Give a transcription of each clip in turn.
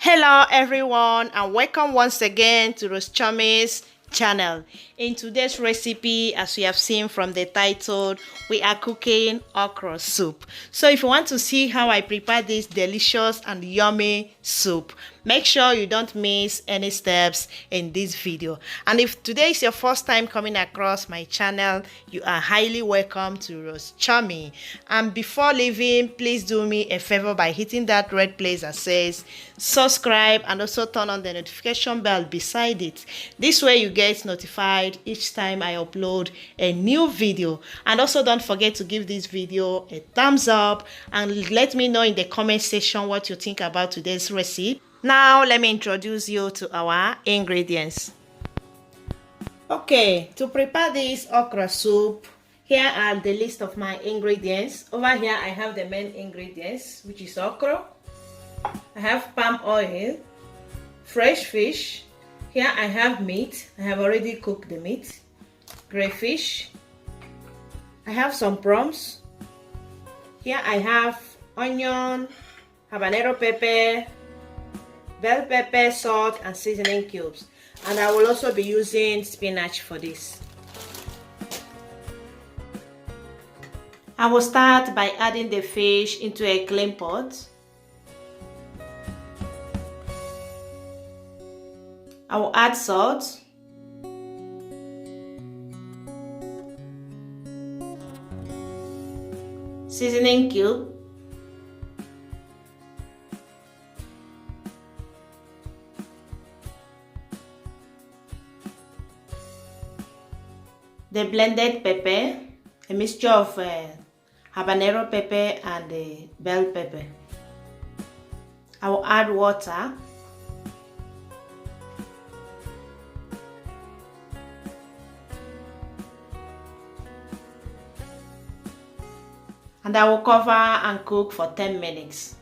Hello everyone and welcome once again to Chommy's channel. In today's recipe, as you have seen from the title, we are cooking okra soup. So if you want to see how I prepare this delicious and yummy soup, make sure you don't miss any steps in this video. And if today is your first time coming across my channel, you are highly welcome to Chommy. And before leaving, please do me a favor by hitting that red place that says subscribe and also turn on the notification bell beside it. This way you get notified each time I upload a new video. And also don't forget to give this video a thumbs up and let me know in the comment section what you think about today's recipe. Now let me introduce you to our ingredients. Okay, to prepare this okra soup, here are the list of my ingredients. Over here I have the main ingredients, which is okra. I have palm oil, fresh fish. Here I have meat. I have already cooked the meat. Crayfish. I have some prawns. Here I have onion, habanero pepper, bell pepper, salt, and seasoning cubes. And I will also be using spinach for this. I will start by adding the fish into a clean pot. I will add salt, seasoning cube, the blended pepper, a mixture of habanero pepper and bell pepper. I will add water. And I will cover and cook for 10 minutes.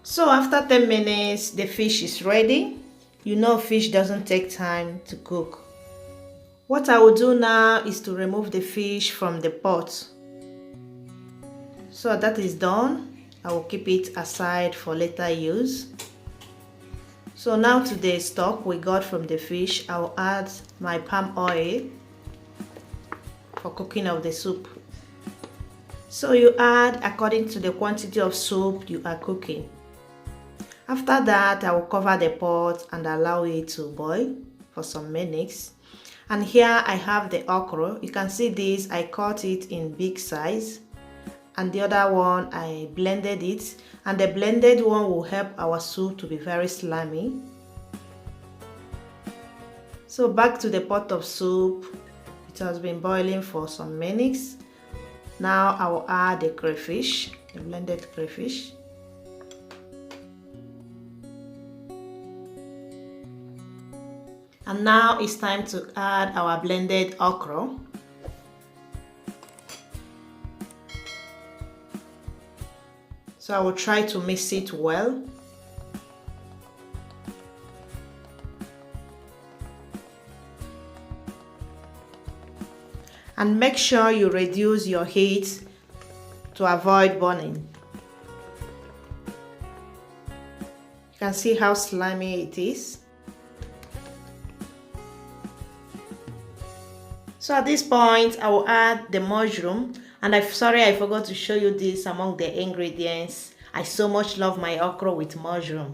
So after 10 minutes, the fish is ready. You know fish doesn't take time to cook. What I will do now is to remove the fish from the pot. So that is done. I will keep it aside for later use. So now to the stock we got from the fish, I will add my palm oil for cooking of the soup. So you add according to the quantity of soup you are cooking. After that, I will cover the pot and allow it to boil for some minutes. And here I have the okra. You can see this, I cut it in big size. And the other one, I blended it. And the blended one will help our soup to be very slimy. So back to the pot of soup. It has been boiling for some minutes. Now I will add the crayfish, the blended crayfish. And now it's time to add our blended okra. So I will try to mix it well. And make sure you reduce your heat to avoid burning. You can see how slimy it is. So at this point, I will add the mushroom. And I forgot to show you this among the ingredients. I so much love my okra with mushroom.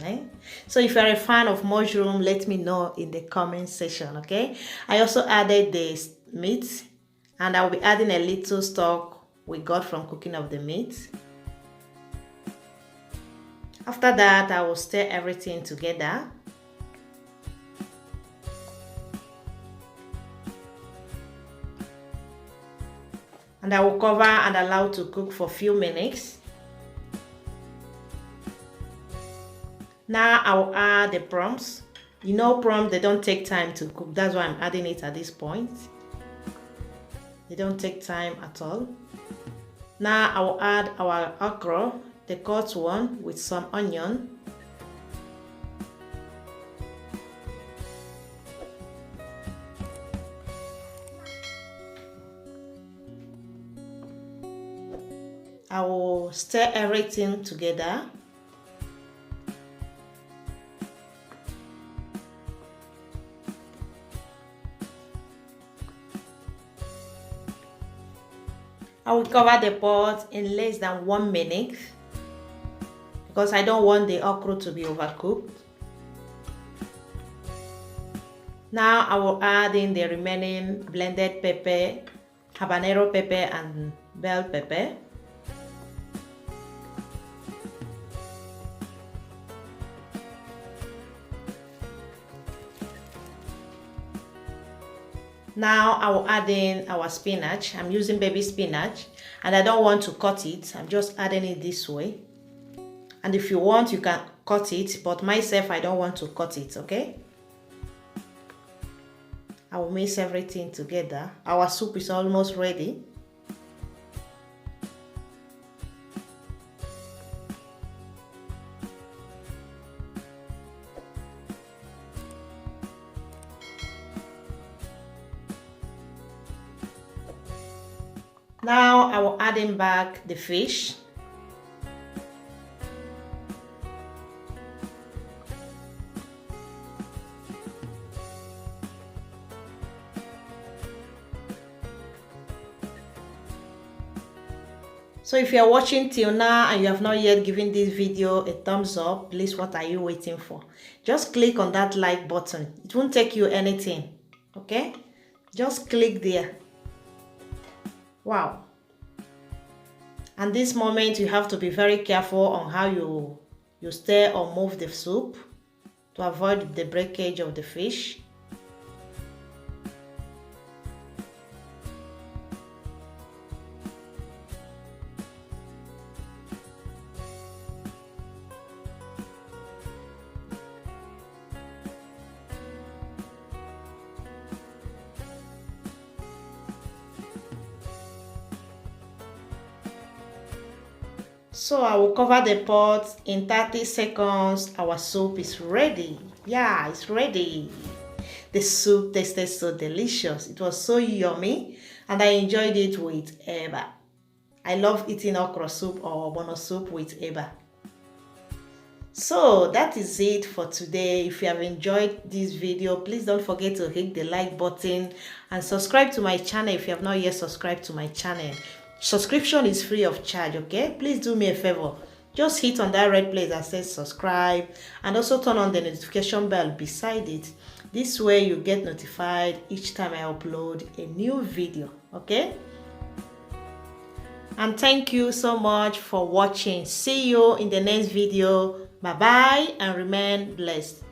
So if you're a fan of mushroom, let me know in the comment section, okay? I also added the meat. And I'll be adding a little stock we got from cooking of the meat. After that, I will stir everything together. And I will cover and allow to cook for a few minutes. Now I will add the prawns. You know prawns, they don't take time to cook. That's why I'm adding it at this point. They don't take time at all. Now I will add our okra, the cut one, with some onion. I will stir everything together. I will cover the pot in less than 1 minute because I don't want the okra to be overcooked. Now I will add in the remaining blended pepper, habanero pepper and bell pepper. Now I will add in our spinach. I'm using baby spinach and I don't want to cut it. I'm just adding it this way. And if you want, you can cut it, but myself, I don't want to cut it, okay? I will mix everything together. Our soup is almost ready. Now I will add in back the fish. So if you are watching till now and you have not yet given this video a thumbs up, please, what are you waiting for? Just click on that like button. It won't take you anything, okay? Just click there. Wow. And this moment you have to be very careful on how you stir or move the soup to avoid the breakage of the fish. So I will cover the pot. In 30 seconds, our soup is ready. Yeah, it's ready. The soup tasted so delicious. It was so yummy and I enjoyed it with eba. I love eating okra soup or ogbono soup with eba. So that is it for today. If you have enjoyed this video, please don't forget to hit the like button and subscribe to my channel if you have not yet subscribed to my channel. Subscription is free of charge, okay? Please do me a favor. Just hit on that red place that says subscribe and also turn on the notification bell beside it. This way you get notified each time I upload a new video, okay? And thank you so much for watching. See you in the next video. Bye bye and remain blessed.